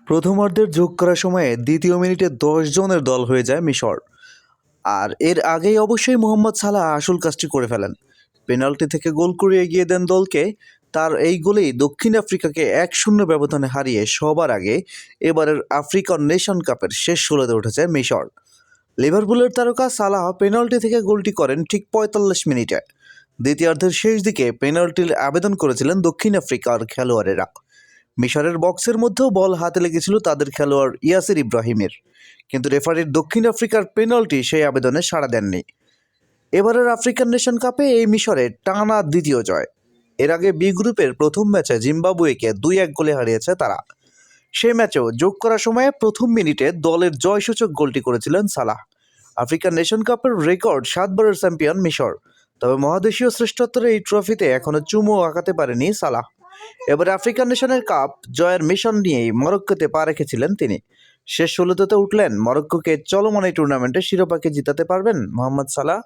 প্রথমার্ধের যোগ করার সময়ে দ্বিতীয় মিনিটে ১০ জনের দল হয়ে যায় মিশর। আর এর আগেই অবশ্যই মোহাম্মদ সালাহ আসল কাজটি করে ফেলেন। পেনাল্টি থেকে গোল করে এগিয়ে দেন দলকে। তার এই গোলেই দক্ষিণ আফ্রিকাকে ১-০ ব্যবধানে হারিয়ে সবার আগে এবারের আফ্রিকান নেশন কাপের শেষ ১৬তে উঠেছে মিশর। লিভারপুলের তারকা সালাহ পেনাল্টি থেকে গোলটি করেন ঠিক ৪৫ মিনিটে। দ্বিতীয়ার্ধের শেষ দিকে পেনাল্টির আবেদন করেছিলেন দক্ষিণ আফ্রিকার খেলোয়াড়েরা। মিশরের বক্সের মধ্যেও বল হাতে লেগেছিল তাদের খেলোয়াড় ইয়াসির ইব্রাহিমের, কিন্তু রেফারির দক্ষিণ আফ্রিকার পেনাল্টি সেই আবেদনে সাড়া দেননি। এবারের আফ্রিকান নেশন কাপে এই মিশরে টানা দ্বিতীয় জয়। এর আগে বি গ্রুপের প্রথম ম্যাচে জিম্বাবুয়েকে ২-১ গোলে হারিয়েছে তারা। সেই ম্যাচেও যোগ করার সময়ে প্রথম মিনিটে দলের জয়সূচক গোলটি করেছিলেন সালাহ। আফ্রিকান নেশন কাপের রেকর্ড ৭ বারের চ্যাম্পিয়ন মিশর, তবে মহাদেশীয় শ্রেষ্ঠত্বের এই ট্রফিতে এখনো চুমু আঁকাতে পারেনি সালাহ। এবারে আফ্রিকান নেশনের কাপ জয়ের মিশন নিয়েই মরক্কোতে পা রেখেছিলেন তিনি। শেষ ১৬তে উঠলেন মরক্কোকে চলমান এই টুর্নামেন্টে শিরোপাকে জিতাতে পারবেন মোহাম্মদ সালাহ।